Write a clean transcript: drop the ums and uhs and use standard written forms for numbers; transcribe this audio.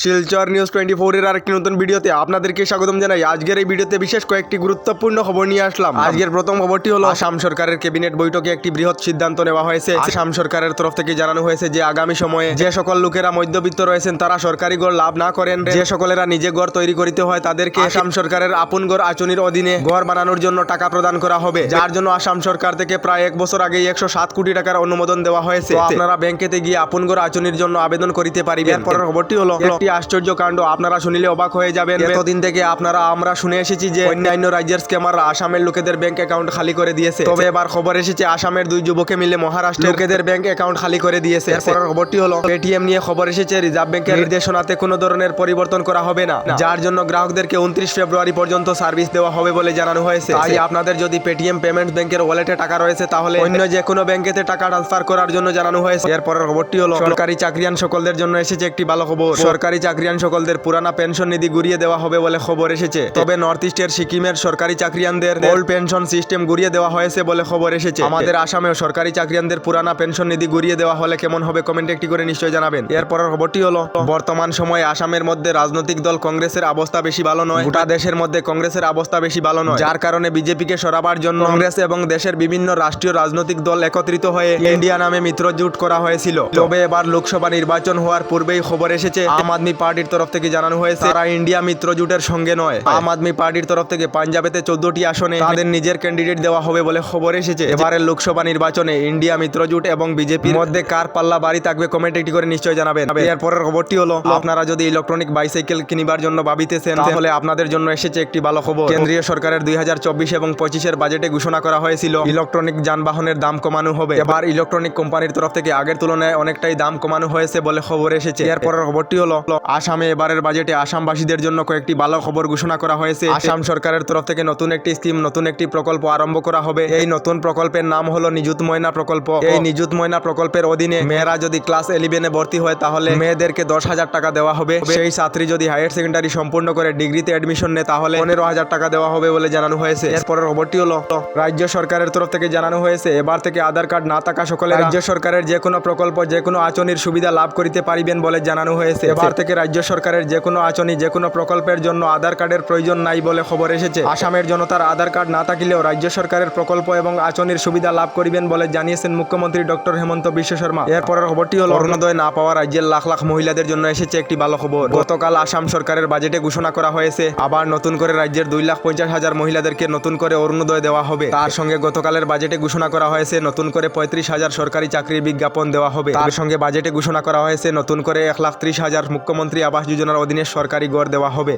Silchar news 24 এর আরেকটি নতুন ভিডিওতে আপনাদেরকে স্বাগতম জানাই। আজকের এই ভিডিওতে বিশেষ কয়েকটি গুরুত্বপূর্ণ খবর নিয়ে আসলাম। আজকের প্রথম খবরটি হলো আসাম সরকারের ক্যাবিনেট বৈঠকে একটি বৃহৎ সিদ্ধান্ত নেওয়া হয়েছে। আসাম সরকারের তরফ থেকে জানানো হয়েছে যে আগামী সময়ে যে সকল লোকেরা মধ্যবিত্ত রয়েছেন তারা সরকারি ঘর লাভ না করেন, যে সকলেরা নিজে ঘর তৈরি করিতে হয় তাদেরকে আসাম সরকারের আপন ঘর আঁচনির অধীনে ঘর বানানোর জন্য টাকা প্রদান করা হবে, যার জন্য আসাম সরকার থেকে প্রায় 1 বছর আগে 107 কোটি টাকার অনুমোদন দেওয়া হয়েছে। আপনারা ব্যাংকেতে গিয়ে আপন ঘর আঁচনির জন্য আবেদন করিতে পারিবেন। পরের খবরটি হলো একটি আশ্চর্য কাণ্ড, আপনারা শুনিলে অবাক হয়ে যাবেন। এতদিন থেকে আমরা শুনে এসেছি যে অন্যান্য রাজ্যের স্ক্যামাররা আসামের লোকেদের ব্যাংক অ্যাকাউন্ট খালি করে দিয়েছে, তবে এবার খবর এসেছে আসামের 2 যুবকে মিলে মহারাষ্ট্রের লোকেদের ব্যাংক অ্যাকাউন্ট খালি করে দিয়েছে। এরপরের খবরটি হলো পেটিএম নিয়ে খবর এসেছে রিজার্ভ ব্যাংকের নির্দেশনাতে কোনো ধরনের পরিবর্তন করা হবে না, যার জন্য গ্রাহকদেরকে 29 ফেব্রুয়ারি পর্যন্ত সার্ভিস দেওয়া হবে বলে জানানো হয়েছে। তাই আপনাদের যদি পেটিএম পেমেন্টস ব্যাংকের ওয়ালেটে টাকা রয়েছে তাহলে অন্য যে কোনো ব্যাংকেতে টাকা ট্রান্সফার করার জন্য জানানো হয়েছে। এরপরের খবরটি হলো সরকারি চাকরিয়ান সকলদের জন্য এসেছে একটি ভালো খবর। সরকারি চাকরিয়ান সকলদের পুরানা পেনশন নিধি ঘুরিয়ে দেওয়া হবে বলে খবর এসেছে, তবে নর্থ ইস্টের সিকিমের সরকারি চাকরিয়ানদের ওল্ড পেনশন সিস্টেম ঘুরিয়ে দেওয়া হয়েছে বলে খবর এসেছে। আমাদের আসামেও সরকারি চাকরিয়ানদের পুরানা পেনশন নিধি ঘুরিয়ে দেওয়া হলে কেমন হবে কমেন্টে একটি করে নিশ্চয়ই জানাবেন। এরপরের খবরটি হলো বর্তমান সময়ে আসামের মধ্যে রাজনৈতিক দল কংগ্রেসের অবস্থা বেশি ভালো নয়। গোটা দেশের মধ্যে কংগ্রেসের অবস্থা বেশি ভালো নয়, যার কারণে বিজেপিকে সরাবার জন্য কংগ্রেস এবং দেশের বিভিন্ন রাষ্ট্রীয় রাজনৈতিক দল একত্রিত হয়ে ইন্ডিয়া নামে মিত্র জোট করা হয়েছিল। তবে এবার লোকসভা নির্বাচন হওয়ার পূর্বেই খবর এসেছে আম আদমি পার্টির তরফ থেকে জানানো হয়েছে তারা ইন্ডিয়া মিত্র জোটের সঙ্গে নয়। আম আদমি পার্টির তরফ থেকে পাঞ্জাবেতে 14টি আসনে তাদের নিজের ক্যান্ডিডেট দেওয়া হবে বলে খবর এসেছে। এবারের লোকসভা নির্বাচনে ইন্ডিয়া মিত্র জোট এবং বিজেপির মধ্যে কার পাল্লা বাড়ি থাকবে কমেন্ট একটি করে নিশ্চয়ই জানাবেন। এরপরের খবরটি হলো আপনারা যদি ইলেকট্রনিক বাইসাইকেল কিনিবার জন্য ভাবিতেছেন তাহলে আপনাদের জন্য এসেছে একটি ভালো খবর। কেন্দ্রীয় সরকারের 2024 এবং 25-এর বাজেটে ঘোষণা করা হয়েছিল ইলেকট্রনিক যানবাহনের দাম কমানো হবে। এবার ইলেকট্রনিক কোম্পানির তরফ থেকে আগের তুলনায় অনেকটাই দাম কমানো হয়েছে বলে খবর এসেছে। এরপরের খবরটি হলো আসামে এবারের বাজেটে আসামবাসীদের জন্য কয়েকটি ভালো খবর ঘোষণা করা হয়েছে। আসাম সরকারের তরফ থেকে নতুন একটি স্কিম, নতুন একটি প্রকল্প আরম্ভ করা হবে। এই নতুন প্রকল্পের নাম হলো নিযুত ময়না প্রকল্প। এই নিযুত ময়না প্রকল্পের অধীনে মেয়েরা যদি ক্লাস 11-এ ভর্তি হয় তাহলে মেয়েদেরকে 10,000 টাকা দেওয়া হবে। সেই ছাত্রী যদি হায়ার সেকেন্ডারি সম্পূর্ণ করে ডিগ্রিতে অ্যাডমিশন নেয় তাহলে 15,000 টাকা দেওয়া হবে বলে জানানো হয়েছে। এরপরের খবরটি হলো রাজ্য সরকারের তরফ থেকে জানানো হয়েছে এবার থেকে আধার কার্ড না থাকা সকলে রাজ্য সরকারের যে কোনো প্রকল্প, যে কোনো আঁচনির সুবিধা লাভ করিতে পারিবেন বলে জানানো হয়েছে। এবার থেকে রাজ্য সরকারের যে কোনো আঁচনি, যে কোনো প্রকল্পের জন্য আধার কার্ডের প্রয়োজন নাই বলে খবর এসেছে। আসামের জনতার আধার কার্ড না থাকলেও রাজ্য সরকারের প্রকল্প এবং আঁচনির সুবিধা লাভ করিবেন বলে জানিয়েছেন মুখ্যমন্ত্রী ডক্টর হেমন্ত বিশ্ব শর্মা। এরপরের খবরটি হলো অরুণোদয় না পাওয়া রাজ্যের লাখ লাখ মহিলাদের জন্য এসেছে একটি ভালো খবর। গতকাল আসাম সরকারের বাজেটে ঘোষণা করা হয়েছে আবার নতুন করে রাজ্যের 2,50,000 মহিলাদেরকে নতুন করে অরুণোদয় দেওয়া হবে। তার সঙ্গে গতকালের বাজেটে ঘোষণা করা হয়েছে নতুন করে 35,000 সরকারি চাকরির বিজ্ঞাপন দেওয়া হবে। তার সঙ্গে বাজেটে ঘোষণা করা হয়েছে নতুন করে 1,30,000 মুখ্যমন্ত্রী আবাস যোজনার অধীনে সরকারি ঘর দেওয়া হবে।